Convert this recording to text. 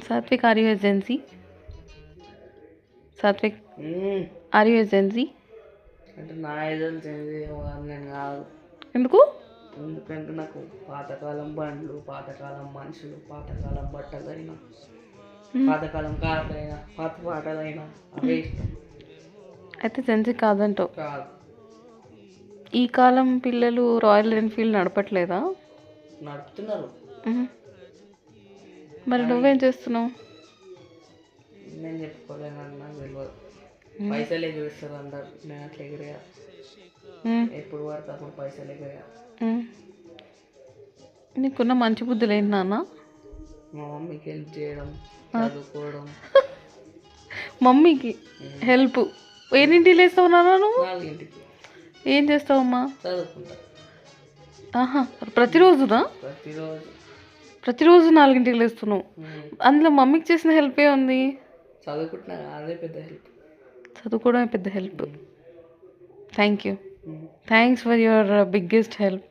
Satvik, are you agency? Satvik, are you agency? అంటే నా agency change నేను కాదు. ఎందుకు? ఎందుకంటే నాకు పాతకాలం బండ్లు, పాతకాలం మనుషులు, పాతకాలం బట్టలైనా, పాతకాలం కార్లైనా, పాత పాటలైనా అవే ఇష్టం. అయితే జెన్సీ కాదంటావు. కాదు, ఈ కాలం పిల్లలు రాయల్ ఎన్ఫీల్డ్ నడపట్లేదా? నడుపుతున్నారు. మరి నువ్వేం చేస్తున్నావు? నేను చెప్పుకోలేనని నాకు తెలియదు. పైసలు ఎగిరిస్తారు అందరు, నేను అట్లా ఎగిరియా. ఎప్పుడు పడితే అప్పుడు పైసలు ఎగిరియా. నీకున్న మంచి బుద్ధులు ఏంటి నాన్న? మా మమ్మీకి హెల్ప్ చేయడం, చదువుకోవడం. మమ్మీకి హెల్ప్ ఎన్నింటికి లేస్తావు నాన్న నువ్వు? 4ంటికి. ఏం చేస్తావమ్మా? చదువుకుంటా. ఆహా, ప్రతిరోజునా? ప్రతిరోజు 4ంటికి లేస్తున్నావు. అందులో మమ్మీకి చేసిన హెల్ప్ ఏ ఉంది? చదువుకుంటున్నా, అదే పెద్ద హెల్ప్. చదువుకోవడమే పెద్ద help. Thank you. Thanks for your biggest help.